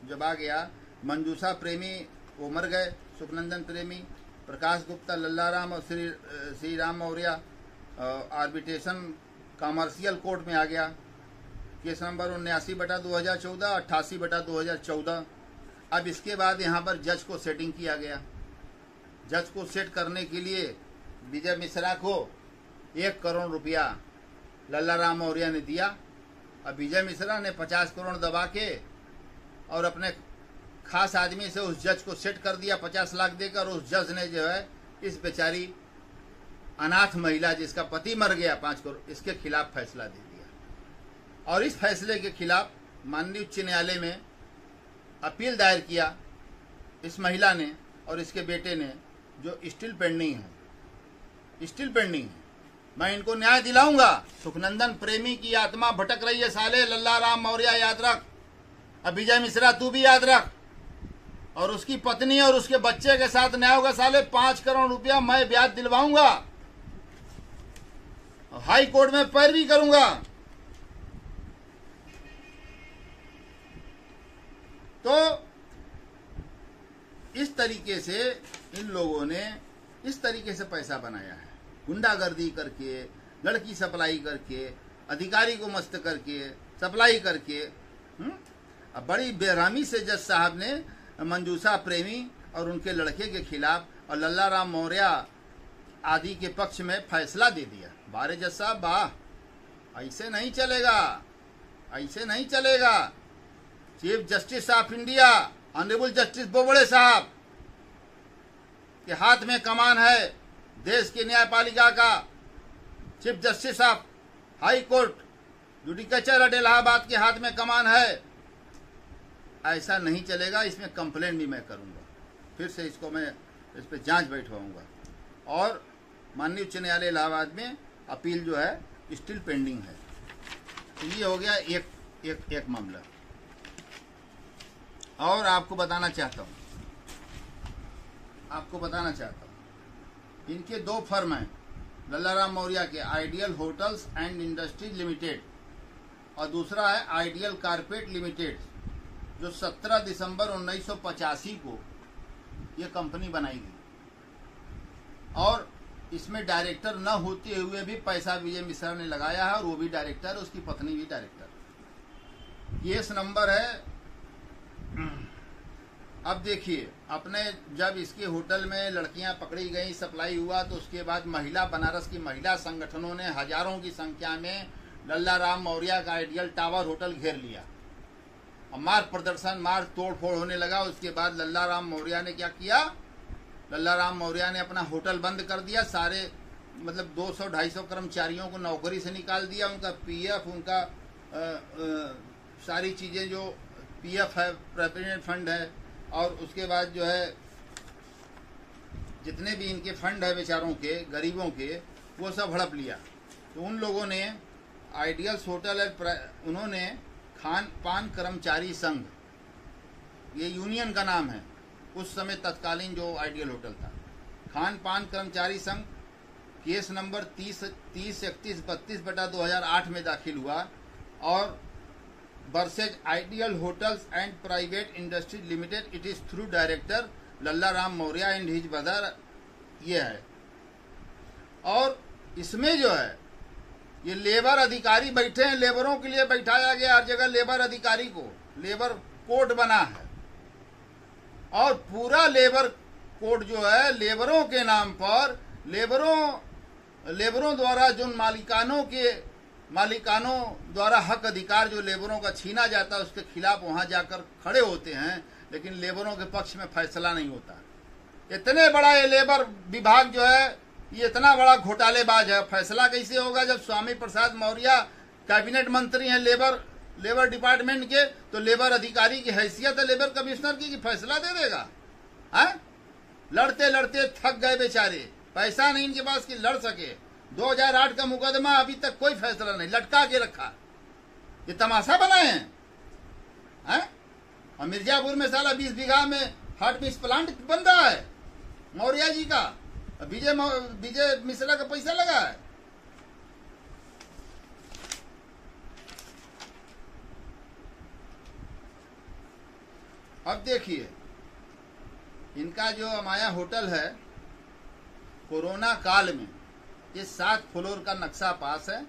B: जब आ गया, मंजूषा प्रेमी वो मर गए, सुखनंदन प्रेमी, प्रकाश गुप्ता, लल्ला राम और Shri Ram Maurya arbitration commercial court में आ गया। Case number 79/2014, 88/2014। अब इसके बाद यहाँ पर जज को सेटिंग किया गया। जज को सेट करने के लिए विजय मिश्रा को 1 करोड़ रुपया लल्ला राम मौर्य ने दिया। अब विजय मिश्रा ने 50 करोड़ दबा के और अपने खास आदमी से उस जज को सेट कर दिया 50 लाख देकर। उस जज ने जो है इस बेचारी अनाथ महिला जिसका पति मर गया 5 करोड़, इसके खिलाफ फैसला दे दिया। और इस फैसले के खिलाफ माननीय उच्च न्यायालय में अपील दायर किया इस महिला ने और इसके बेटे ने, जो स्टिल पेंडिंग है। मैं इनको न्याय दिलाऊंगा। सुखनंदन प्रेमी की आत्मा भटक रही है साले, लल्ला राम मौर्य याद रख, अब विजय मिश्रा तू भी याद रख, और उसकी पत्नी और उसके बच्चे के साथ न्याय होगा साले। 5 करोड़ रुपया मैं ब्याज दिलवाऊंगा, हाई कोर्ट में पैरवी करूंगा। तो इस तरीके से इन लोगों ने इस तरीके से पैसा बनाया है, गुंडागर्दी करके, लड़की सप्लाई करके, अधिकारी को मस्त करके, सप्लाई करके। अब बड़ी बेरहमी से जज साहब ने मंजूषा प्रेमी और उनके लड़के के खिलाफ और लल्ला राम मौर्य आदि के पक्ष में फैसला दे दिया। बारे जज साहब वाह, ऐसे नहीं चलेगा, ऐसे नहीं चलेगा। Chief justice of India honourable justice Bobde साहब के हाथ में कमान है देश की न्यायपालिका का। Chief justice of high court judicature at Allahabad के हाथ में कमान है। ऐसा नहीं चलेगा। इसमें कंप्लेंट भी मैं करूंगा, फिर से इसको मैं इस पर जांच बैठवाऊंगा। और माननीय उच्च न्यायालय इलाहाबाद में अपील जो है स्टिल पेंडिंग है। तो ये हो गया एक मामला। और आपको बताना चाहता हूँ, इनके दो फर्म हैं लल्लाराम मौर्य के, ideal hotels and industries limited और दूसरा है आइडियल कारपेट लिमिटेड, जो 17 दिसंबर 1985 को ये कंपनी बनाई गई। और इसमें डायरेक्टर न होते हुए भी पैसा विजय मिश्रा ने लगाया है, और वो भी डायरेक्टर, उसकी पत्नी भी डायरेक्टर। केस नंबर है, अब देखिए, अपने जब इसके होटल में लड़कियां पकड़ी गई, सप्लाई हुआ, तो उसके बाद बनारस की महिला संगठनों ने हजारों की संख्या में लल्लाराम मौर्य का आइडियल टावर होटल घेर लिया और मार्च प्रदर्शन, मार्च तोड़फोड़ होने लगा। उसके बाद लल्लाराम मौर्य ने क्या किया, लल्लाराम मौर्य ने अपना होटल बंद कर दिया। सारे मतलब 200-250 कर्मचारियों को नौकरी से निकाल दिया। उनका पीएफ, उनका सारी चीजें, जो पीएफ है, प्रोविडेंट फंड है, और उसके बाद जो है जितने भी इनके फंड है बेचारों के, गरीबों के, वो सब हड़प लिया। तो उन लोगों ने आइडियल होटल है, उन्होंने खान पान कर्मचारी संघ, ये यूनियन का नाम है, उस समय तत्कालीन जो आइडियल होटल था, खान पान कर्मचारी संघ, केस नंबर 30-31-32/2008 में दाखिल हुआ। और versus ideal hotels and private industries limited, it is through director Lallaram Maurya and his brother, ये है। और इसमें जो है ये लेबर अधिकारी बैठे हैं, लेबरों के लिए बैठाया गया हर जगह लेबर अधिकारी को, लेबर कोड बना है। और पूरा लेबर कोड जो है लेबरों के नाम पर, लेबरों द्वारा जो मालिकानों द्वारा हक अधिकार जो लेबरों का छीना जाता है, उसके खिलाफ वहां जाकर खड़े होते हैं, लेकिन लेबरों के पक्ष में फैसला नहीं होता। इतने बड़ा ये लेबर विभाग जो है, ये इतना बड़ा घोटालेबाज है। फैसला कैसे होगा जब स्वामी प्रसाद मौर्य कैबिनेट मंत्री हैं लेबर डिपार्टमेंट के, तो लेबर अधिकारी की हैसियत है लेबर कमिश्नर की, फैसला दे देगा? है? लड़ते लड़ते थक गए बेचारे, पैसा नहीं इनके पास कि लड़ सके। 2008 का मुकदमा, अभी तक कोई फैसला नहीं, लटका के रखा। ये तमाशा बनाए हैं? और मिर्जापुर में साला 20 बीघा में हार्ट मिक्स प्लांट बन रहा है मौर्य जी का, विजय मिश्रा का पैसा लगा है। अब देखिए, इनका जो अमाया होटल है, कोरोना काल में ये 7 फ्लोर का नक्शा पास है,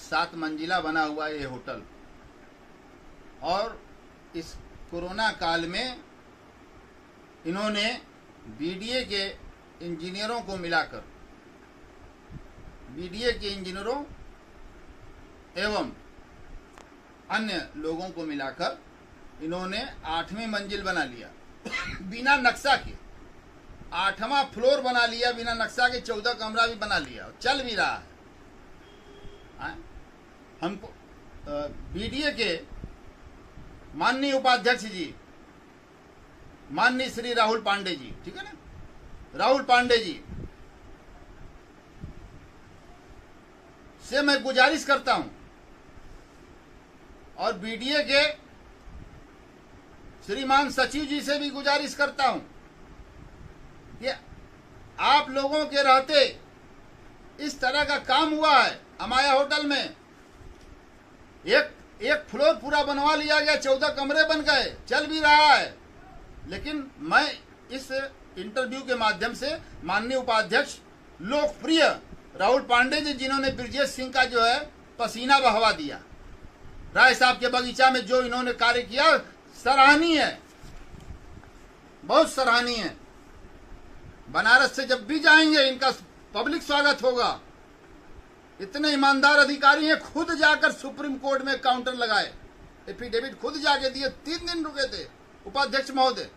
B: 7 मंजिला बना हुआ है ये होटल। और इस कोरोना काल में इन्होंने बीडीए के इंजीनियरों को मिलाकर, बीडीए के इंजीनियरों एवं अन्य लोगों को मिलाकर इन्होंने 8वीं मंजिल बना लिया बिना नक्शा के। 8वां फ्लोर बना लिया बिना नक्शा के, 14 कमरा भी बना लिया, चल भी रहा है। हमको बीडीए के माननीय उपाध्यक्ष जी, माननीय श्री राहुल पांडे जी, ठीक है ना, राहुल पांडे जी से मैं गुजारिश करता हूं, और बीडीए के श्रीमान सचिव जी से भी गुजारिश करता हूं कि आप लोगों के रहते इस तरह का काम हुआ है। अमाया होटल में एक फ्लोर पूरा बनवा लिया गया, 14 कमरे बन गए, चल भी रहा है। लेकिन मैं इस इंटरव्यू के माध्यम से माननीय उपाध्यक्ष लोकप्रिय राहुल पांडे जी, जिन्होंने ब्रजेश सिंह का जो है पसीना बहवा दिया, राय साहब के बगीचा में जो इन्होंने कार्य किया, सराहनीय है, बहुत सराहनीय है। बनारस से जब भी जाएंगे इनका पब्लिक स्वागत होगा। इतने ईमानदार अधिकारी हैं, खुद जाकर सुप्रीम कोर्ट में काउंटर लगाए, एफिडेविट खुद जाके दिए, 3 दिन रुके थे उपाध्यक्ष महोदय।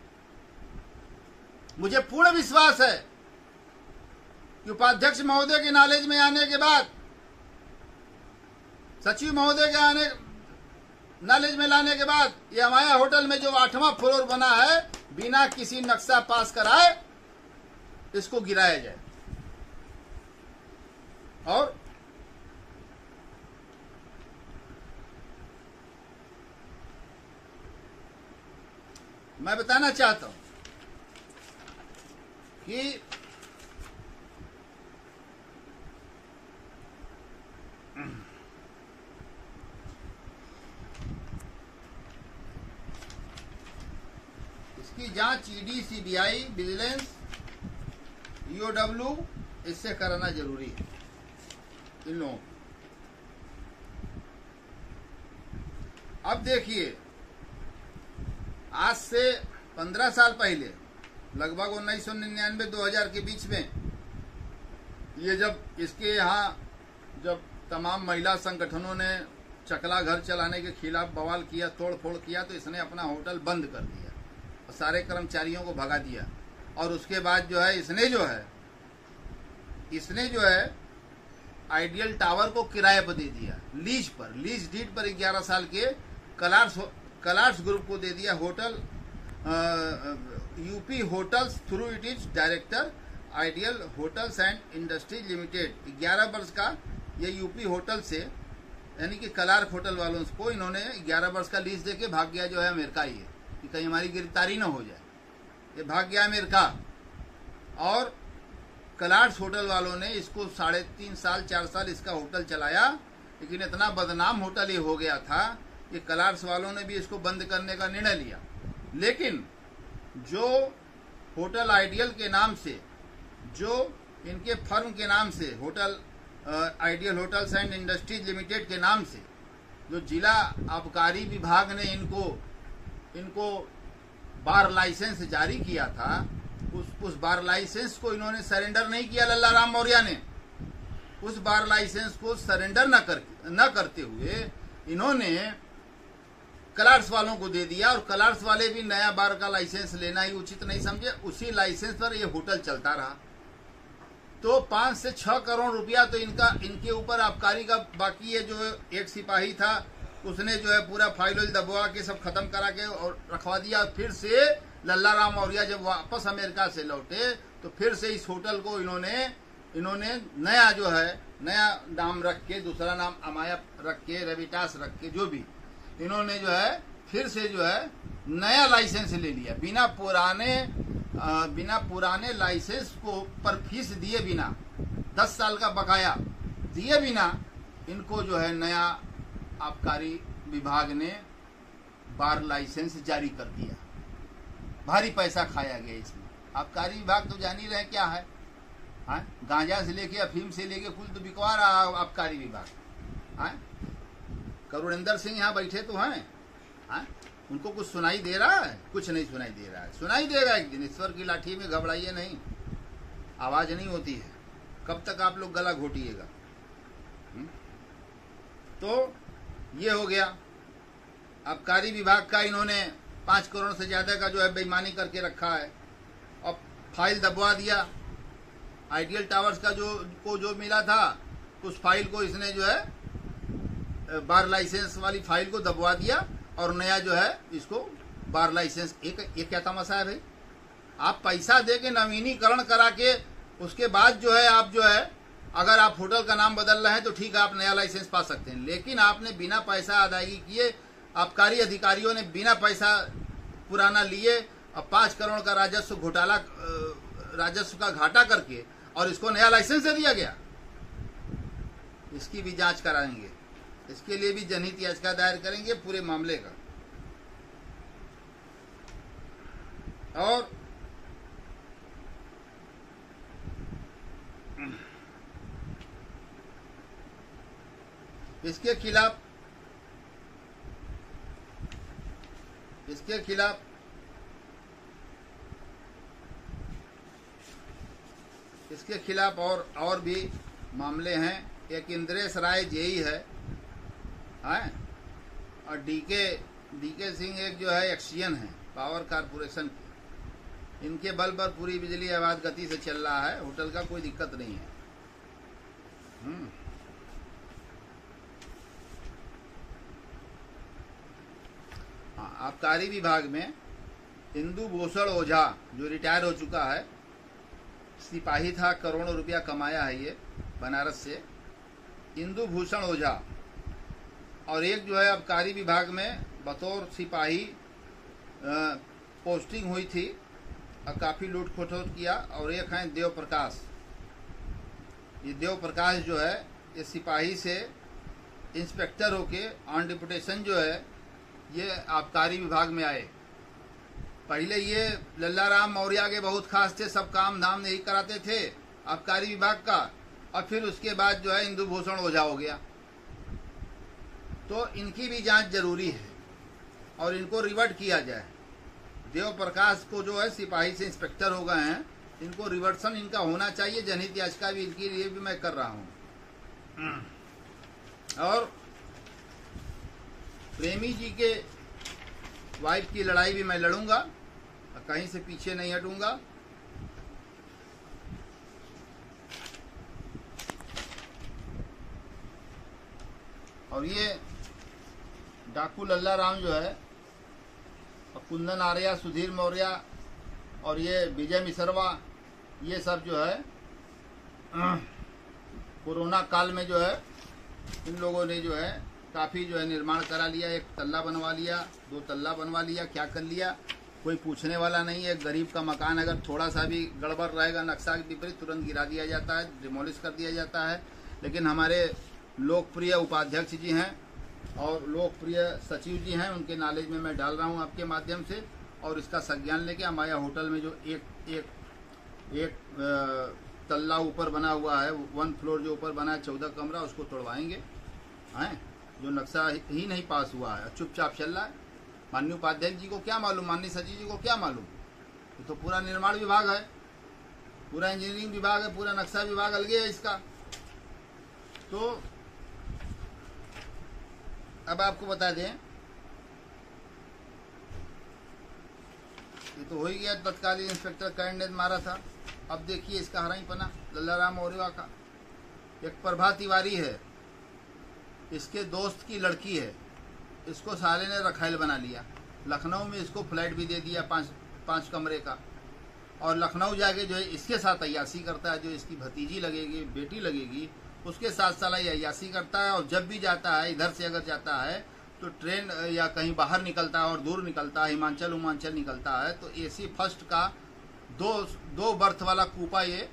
B: मुझे पूर्ण विश्वास है कि उपाध्यक्ष महोदय के नॉलेज में आने के बाद, सचिव महोदय के नॉलेज में लाने के बाद, ये अमाया होटल में जो 8वां फ्लोर बना है, बिना किसी नक्शा पास कराए इसको गिराया जाए। और मैं बताना चाहता हूं कि इसकी जांच ईडी, सीबीआई, विजिलेंस, ईओडब्ल्यू इससे कराना जरूरी है इन लोगों। अब देखिए, आज से 15 साल पहले, लगभग 1999-2000 के बीच में, ये जब इसके यहाँ जब तमाम महिला संगठनों ने चकला घर चलाने के खिलाफ बवाल किया, तोड़ फोड़ किया, तो इसने अपना होटल बंद कर दिया और सारे कर्मचारियों को भगा दिया। और उसके बाद जो है इसने जो है आइडियल टावर को किराए पर दे दिया, लीज पर, लीज डीड पर 11 साल के कलार्स ग्रुप को दे दिया। Hotel UP hotels through it is director ideal hotels and industries limited. 11 वर्ष का ये यूपी होटल से, यानी कि कलार्क होटल वालों को इन्होंने 11 वर्ष का लीज देके भाग गया जो है अमेरिका ही है, कि कहीं हमारी गिरफ्तारी न हो जाए। ये भाग गया अमेरिका। और कलार्स होटल वालों ने इसको 3.5 साल 4 साल इसका होटल चलाया, लेकिन इतना बदनाम होटल ये हो गया था कि कलार्स वालों ने भी इसको बंद करने का निर्णय लिया। लेकिन जो होटल आइडियल के नाम से, जो इनके फर्म के नाम से, hotel ideal hotels and industries limited के नाम से, जो जिला आबकारी विभाग ने इनको बार लाइसेंस जारी किया था, उस बार लाइसेंस को इन्होंने सरेंडर नहीं किया। लल्ला राम मौर्य ने उस बार लाइसेंस को सरेंडर न करते हुए इन्होंने कलार्स वालों को दे दिया, और कलार्स वाले भी नया बार का लाइसेंस लेना ही उचित नहीं समझे। उसी लाइसेंस पर ये होटल चलता रहा। तो 5 से 6 करोड़ रुपया तो इनके ऊपर आबकारी का बाकी है। जो एक सिपाही था उसने जो है पूरा फाइल दबवा के सब खत्म करा के और रखवा दिया। फिर से लल्ला राम मौर्य जब वापस अमेरिका से लौटे तो फिर से इस होटल को इन्होंने नया जो है, नया नाम रख के, दूसरा नाम अमाया रख के, रेविटास रख के, जो भी इन्होंने जो है फिर से जो है नया लाइसेंस ले लिया, बिना पुराने लाइसेंस को पर फीस दिए बिना, 10 साल का बकाया दिए बिना इनको जो है नया आबकारी विभाग ने बार लाइसेंस जारी कर दिया। भारी पैसा खाया गया इसमें। आबकारी विभाग तो जान ही रहे क्या है, हाँ? गांजा से लेके, अफीम से लेके कुल तो बिकवा रहा आबकारी विभाग। हाँ? करुणेंद्र सिंह यहाँ बैठे तो हैं, हाँ? उनको कुछ सुनाई दे रहा है? कुछ नहीं सुनाई दे रहा है। सुनाई देगा एक दिन। ईश्वर की लाठी में घबराइए नहीं, आवाज नहीं होती है। कब तक आप लोग गला घोटिएगा? तो ये हो गया आबकारी विभाग का। इन्होंने 5 करोड़ से ज्यादा का जो है बेईमानी करके रखा है और फाइल दबवा दिया। आइडियल टावर्स का जो मिला था, उस फाइल को इसने जो है बार लाइसेंस वाली फाइल को दबवा दिया और नया जो है इसको बार लाइसेंस। एक क्या तमाशा है भाई? आप पैसा दे के नवीनीकरण करा के उसके बाद जो है आप जो है अगर आप होटल का नाम बदल रहे हैं तो ठीक है, आप नया लाइसेंस पा सकते हैं। लेकिन आपने बिना पैसा अदायगी किए, आबकारी अधिकारियों ने बिना पैसा पुराना लिए और 5 करोड़ का राजस्व घोटाला, राजस्व का घाटा करके और इसको नया लाइसेंस दे दिया गया। इसकी भी जांच कराएंगे, इसके लिए भी जनहित याचिका दायर करेंगे पूरे मामले का। और इसके खिलाफ और भी मामले हैं। एक इंद्रेश राय जेई है, और डीके सिंह एक जो है एक्सियन है पावर कारपोरेशन की। इनके बल पर पूरी बिजली आबाद गति से चल रहा है, होटल का कोई दिक्कत नहीं है। हाँ, आबकारी विभाग में इंदु भूषण ओझा जो रिटायर हो चुका है, सिपाही था, करोड़ों रुपया कमाया है ये बनारस से, इंदु भूषण ओझा। और एक जो है आबकारी विभाग में बतौर सिपाही पोस्टिंग हुई थी और काफ़ी लूट खसोट किया। और एक है देव प्रकाश। ये देव प्रकाश जो है ये सिपाही से इंस्पेक्टर होके ऑन डिप्यूटेशन जो है ये आबकारी विभाग में आए। पहले ये लल्लाराम मौर्य के बहुत खास थे, सब काम धाम नहीं कराते थे आबकारी विभाग का, और फिर उसके बाद जो है इंदु भूषण ओझा हो गया। तो इनकी भी जांच जरूरी है और इनको रिवर्ट किया जाए। देव प्रकाश को जो है सिपाही से इंस्पेक्टर हो गए हैं, इनको रिवर्सन इनका होना चाहिए। जनहित याचिका भी इनके लिए भी मैं कर रहा हूँ। और प्रेमी जी के वाइफ की लड़ाई भी मैं लड़ूंगा, कहीं से पीछे नहीं हटूंगा। और ये डाकू लल्लाराम जो है, कुंदन आर्या, सुधीर मौर्य और ये विजय मिश्रवा, ये सब जो है कोरोना काल में जो है इन लोगों ने जो है काफ़ी जो है निर्माण करा लिया। एक तल्ला बनवा लिया, 2 तल्ला बनवा लिया, क्या कर लिया कोई पूछने वाला नहीं है। गरीब का मकान अगर थोड़ा सा भी गड़बड़ रहेगा, नक्शा के विपरीत, तुरंत गिरा दिया जाता है, डिमोलिश कर दिया जाता है। लेकिन हमारे लोकप्रिय उपाध्यक्ष जी हैं और लोकप्रिय सचिव जी हैं, उनके नॉलेज में मैं डाल रहा हूं आपके माध्यम से। और इसका संज्ञान लेके अमाया होटल में जो एक तल्ला ऊपर बना हुआ है, 1 फ्लोर जो ऊपर बना है, 14 कमरा, उसको तोड़वाएंगे हैं, जो नक्शा ही नहीं पास हुआ है, चुपचाप चल रहा है। माननीय उपाध्यक्ष जी को क्या मालूम, माननीय सचिव जी को क्या मालूम? ये तो पूरा निर्माण विभाग है, पूरा इंजीनियरिंग विभाग है, पूरा नक्शा विभाग अलगे है इसका। तो अब आपको बता दें, ये तो हो ही गया, तत्कालीन इंस्पेक्टर करण ने मारा था। अब देखिए इसका हराईपना लल्लाराम मौर्य का। एक प्रभा तिवारी है, इसके दोस्त की लड़की है, इसको साले ने रखाइल बना लिया। लखनऊ में इसको फ्लैट भी दे दिया 5 कमरे का, और लखनऊ जाके जो है इसके साथ अय्यासी करता है। जो इसकी भतीजी लगेगी, बेटी लगेगी, उसके साथ साला अय्यासी करता है। और जब भी जाता है, इधर से अगर जाता है तो ट्रेन या कहीं बाहर निकलता है और दूर निकलता है, हिमाचल निकलता है, तो AC फर्स्ट का 2 बर्थ वाला कूपा ये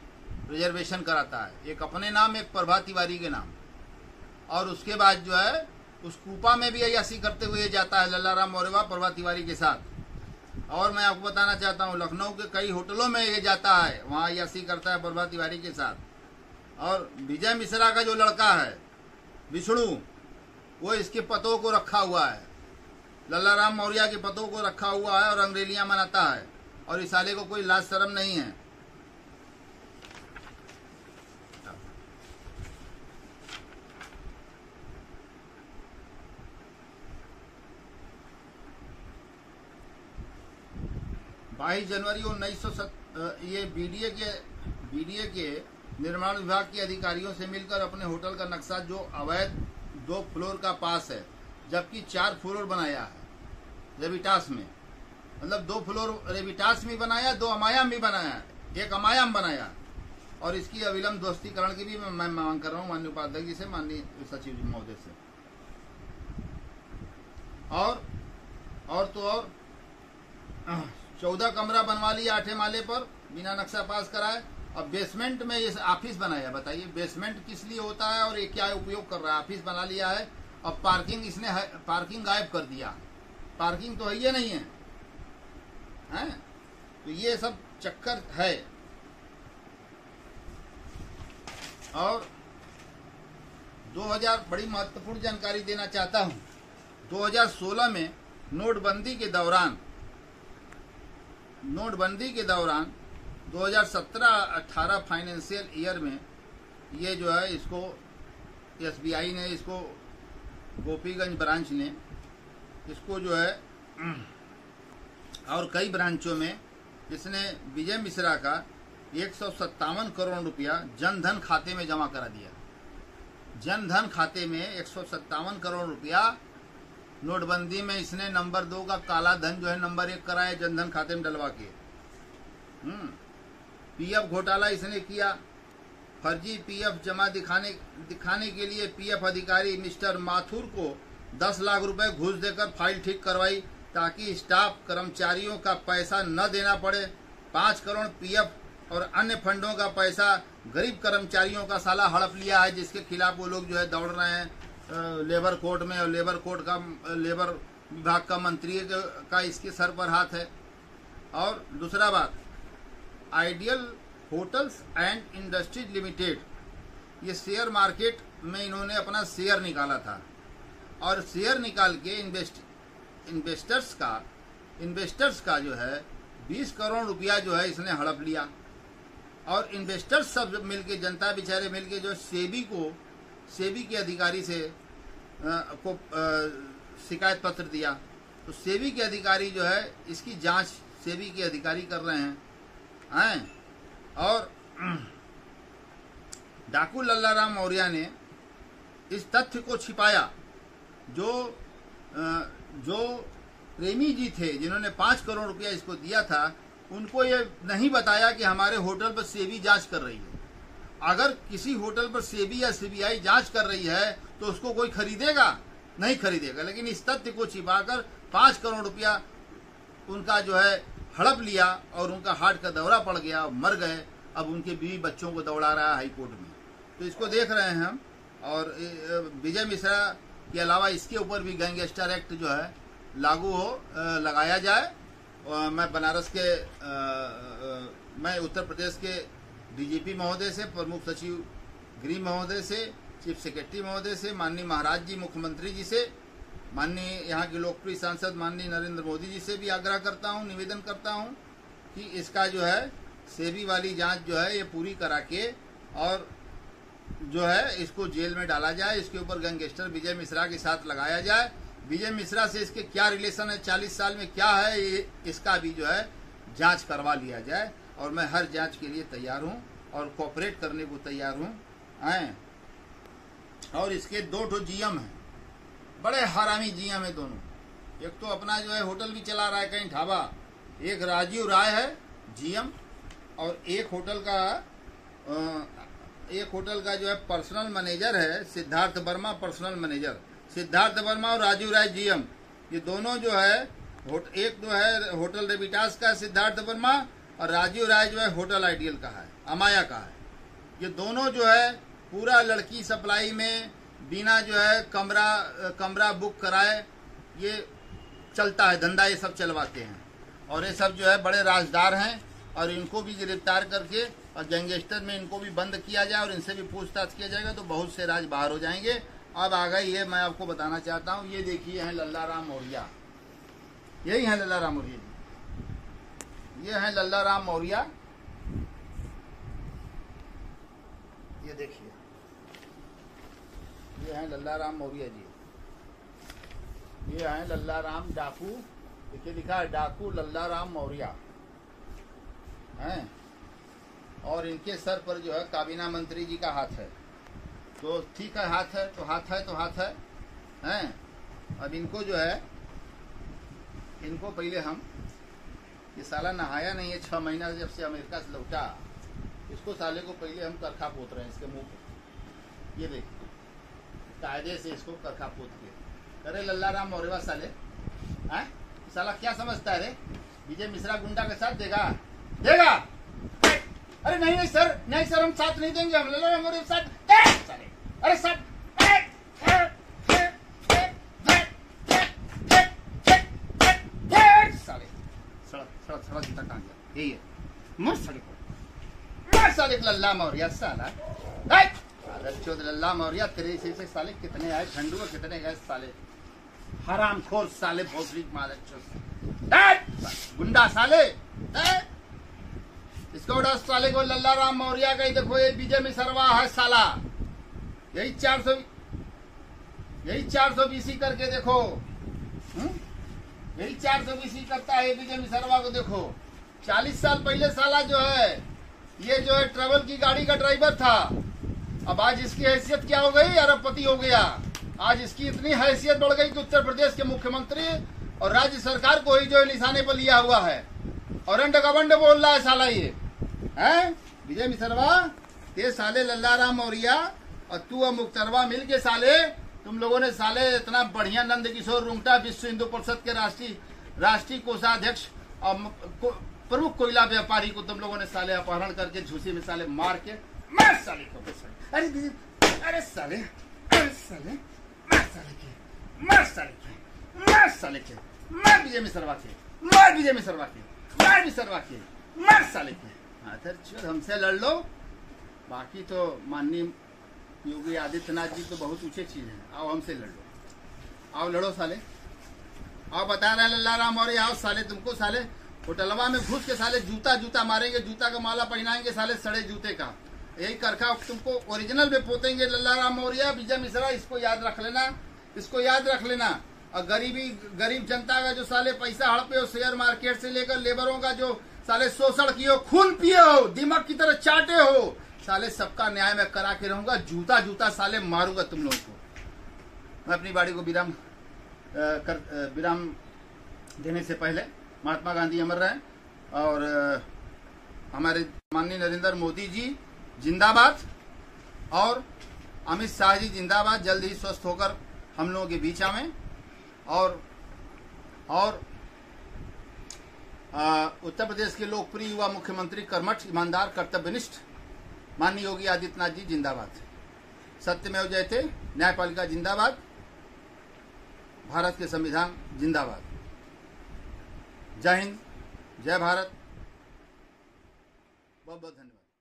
B: रिजर्वेशन कराता है, एक अपने नाम, एक प्रभा तिवारी के नाम। और उसके बाद जो है उस कूपा में भी अय्यासी करते हुए जाता है लल्लाराम मौर्य प्रभा तिवारी के साथ। और मैं आपको बताना चाहता हूँ, लखनऊ के कई होटलों में ये जाता है, वहाँ अय्यासी करता है प्रभा तिवारी के साथ। और विजय मिश्रा का जो लड़का है विष्णु, वो इसके पतों को रखा हुआ है, लल्लाराम मौर्य के पतों को रखा हुआ है और अंग्रेलियां मनाता है। और इस साले को कोई लाज शर्म नहीं है। जनवरी 1907 ये बीडीए के निर्माण विभाग के अधिकारियों से मिलकर अपने होटल का नक्शा जो अवैध 2 फ्लोर का पास है, जबकि 4 फ्लोर बनाया है रेबिटास में। मतलब 2 फ्लोर रेबिटास में बनाया, 2 अमायाम भी बनाया, 1 अमायाम बनाया। और इसकी अविलंब ध्वस्तीकरण की भी मैं मांग कर रहा हूँ माननीय उपाध्यक्ष जी से, माननीय सचिव जी महोदय से। और 14 कमरा बनवा लिया 8वें माले पर बिना नक्शा पास कराए। अब बेसमेंट में ये ऑफिस बनाया। बताइए बेसमेंट किस लिए होता है और ये क्या उपयोग कर रहा है? ऑफिस बना लिया है। अब पार्किंग गायब कर दिया। पार्किंग तो है ही नहीं है, हैं? तो ये सब चक्कर है। और 2000 बड़ी महत्वपूर्ण जानकारी देना चाहता हूं। 2016 में नोटबंदी के दौरान 2017-18 फाइनेंशियल ईयर में ये जो है इसको SBI ने इसको, गोपीगंज ब्रांच ने इसको जो है, और कई ब्रांचों में इसने विजय मिश्रा का 157 करोड़ रुपया जनधन खाते में जमा करा दिया। जनधन खाते में 157 करोड़ रुपया नोटबंदी में इसने नंबर 2 का काला धन जो है नंबर 1 कराया जनधन खाते में डलवा के। PF घोटाला इसने किया। फर्जी PF जमा दिखाने के लिए PF अधिकारी मिस्टर माथुर को 10 लाख रुपए घूस देकर फाइल ठीक करवाई ताकि स्टाफ कर्मचारियों का पैसा न देना पड़े। 5 करोड़ PF और अन्य फंडों का पैसा गरीब कर्मचारियों का साला हड़प लिया है, जिसके खिलाफ वो लोग जो है दौड़ रहे हैं लेबर कोर्ट में, और लेबर कोर्ट का, लेबर विभाग का मंत्री का इसके सर पर हाथ है। और दूसरा बात, ideal hotels and industries limited, ये शेयर मार्केट में इन्होंने अपना शेयर निकाला था, और शेयर निकाल के इन्वेस्टर्स का जो है 20 करोड़ रुपया जो है इसने हड़प लिया। और इन्वेस्टर्स सब मिलके, जनता बेचारे मिलके जो सेबी के अधिकारी से को शिकायत पत्र दिया, तो सेबी के अधिकारी जो है इसकी जांच सेबी के अधिकारी कर रहे हैं। और डाकू लल्लाराम मौर्य ने इस तथ्य को छिपाया, जो प्रेमी जी थे जिन्होंने 5 करोड़ रुपया इसको दिया था, उनको ये नहीं बताया कि हमारे होटल पर सेबी जांच कर रही है। अगर किसी होटल पर सेबी या CBI जांच कर रही है तो उसको कोई खरीदेगा? नहीं खरीदेगा। लेकिन इस तथ्य को छिपाकर 5 करोड़ रुपया उनका जो है हड़प लिया, और उनका हार्ट का दौरा पड़ गया, मर गए। अब उनके बीवी बच्चों को दौड़ा रहा है हाई कोर्ट में। तो इसको देख रहे हैं हम। और विजय मिश्रा के अलावा इसके ऊपर भी गैंगस्टर एक्ट जो है लागू लगाया जाए। और मैं बनारस के मैं उत्तर प्रदेश के DGP महोदय से, प्रमुख सचिव गृह महोदय से, चीफ सेक्रेटरी महोदय से, माननीय महाराज जी मुख्यमंत्री जी से, माननीय यहाँ के लोकप्रिय सांसद माननीय नरेंद्र मोदी जी से भी आग्रह करता हूँ, निवेदन करता हूँ कि इसका जो है सेबी वाली जांच जो है ये पूरी करा के, और जो है इसको जेल में डाला जाए। इसके ऊपर गैंगस्टर विजय मिश्रा के साथ लगाया जाए। विजय मिश्रा से इसके क्या रिलेशन है, 40 साल में क्या है, ये इसका भी जो है जांच करवा लिया जाए। और मैं हर जांच के लिए तैयार हूं और कोऑपरेट करने को तैयार हूं। और इसके 2 GM हैं, बड़े हरामी GM है दोनों। एक तो अपना जो है होटल भी चला रहा है कहीं ढाबा, एक राजीव राय है GM, और एक होटल का जो है पर्सनल मैनेजर है सिद्धार्थ वर्मा, पर्सनल मैनेजर सिद्धार्थ वर्मा और राजीव राय GM। ये दोनों जो है, एक जो है होटल रेबिटास का सिद्धार्थ वर्मा, और राजीव राय जो है होटल आइडियल का है, अमाया का है। ये दोनों जो है पूरा लड़की सप्लाई में बिना जो है कमरा बुक कराए ये चलता है धंधा, ये सब चलवाते हैं। और ये सब जो है बड़े राजदार हैं, और इनको भी गिरफ्तार करके और गैंगस्टर में इनको भी बंद किया जाए, और इनसे भी पूछताछ किया जाएगा तो बहुत से राज बाहर हो जाएंगे। अब आ गई ये मैं आपको बताना चाहता हूँ, ये देखिए हैं लल्लाराम मौर्य, यही है लल्लाराम मौर्य जी, ये है लल्लाराम मौर्य। ये देखिए, ये है लल्लाराम मौर्य जी, ये है लल्लाराम डाकू, देखिए लिखा है डाकू लल्लाराम मौर्य हैं। और इनके सर पर जो है काबीना मंत्री जी का हाथ है। तो ठीक है, हाथ है तो हाथ है तो हाथ है हैं। अब इनको जो है, इनको पहले हम, ये साला नहाया नहीं है 6 महीना जब से अमेरिका से लौटा, इसको साले को पहले हम करखा पोत रहे हैं इसके मुंह पे। ये देखिए कायदे से इसको करखा पोत के। अरे लल्लाराम मौर्य साले हैं, साला क्या समझता है रे, विजय मिश्रा गुंडा के साथ देगा? अरे नहीं सर, नहीं सर, हम साथ नहीं देंगे, हम लल्लाराम मौर्य साथ साले। अरे साथ साले जूता कान गया, यही है मर साले को, मर साले लल्ला मौर्य साला। चौध लल्ला मौर्य तेरे से साले कितने आए ठंडू में, कितने गए साले हरामखोर साले, भोसड़ी मादर गुंडा साले। इसको साले को लल्लाराम मौर्य का ही देखो, ये विजय मिश्रवा है साला, यही 420 करके देखो। यही 420 करता है विजय मिश्रवा को देखो। 40 साल पहले साला जो है ये जो है ट्रेवल की गाड़ी का ड्राइवर था। अब आज इसकी हैसियत क्या हो गई, अरबपति हो गया। आज इसकी इतनी हैसियत बढ़ गई कि उत्तर प्रदेश के मुख्यमंत्री और राज्य सरकार को ही जो है निशाने पर लिया हुआ है और अंडगवंड बोल रहा है साला ये है। विजय मिश्रवा ते साले लल्लाराम मौर्य और तू और मुख्तरवा मिल के साले तुम लोगों ने साले इतना बढ़िया नंद किशोर रुंगटा विश्व हिंदू परिषद के राष्ट्रीय कोषाध्यक्ष और प्रमुख कोयला व्यापारी को तुम लोगों ने साले अपहरण करके झूसी में साले मार के मार साले को। अरे साले मार साले के मार साले के मार विजय मिश्रवा के मार विजय मिश्रवा के मार मिश्रवा के मार साले के। हाँ हमसे लड़ लो, बाकी तो माननीय योगी आदित्यनाथ जी तो बहुत ऊंचे चीज है। आओ हमसे लड़ लो, आओ लड़ो साले। आओ बता रहे हैं लल्लाराम मौर्य, आओ साले तुमको साले होटलवा में घुस के साले जूता मारेंगे, जूता का माला पहनाएंगे साले सड़े जूते का। यही करखा तुमको ओरिजिनल में पोतेंगे लल्लाराम मौर्य विजय मिश्रा। इसको याद रख लेना, इसको याद रख लेना। और गरीब जनता का जो साले पैसा हड़पे हो, शेयर मार्केट से लेकर लेबरों का जो साले शोषण किए हो, खून पिए हो, दिमाग की तरह चाटे हो, साले सबका न्याय मैं करा के रहूंगा। जूता साले मारूंगा तुम लोगों को। मैं अपनी बाड़ी को विराम देने से पहले महात्मा गांधी अमर रहे और हमारे माननीय नरेंद्र मोदी जी जिंदाबाद और अमित शाह जी जिंदाबाद। जल्द ही स्वस्थ होकर हम लोगों के बीच आवे और उत्तर प्रदेश के लोकप्रिय युवा मुख्यमंत्री कर्मठ ईमानदार कर्तव्यनिष्ठ माननीय योगी आदित्यनाथ जी जिंदाबाद। सत्यमेव जयते, न्यायपालिका जिंदाबाद, भारत के संविधान जिंदाबाद। जय हिंद, जय भारत, बहुत बहुत धन्यवाद।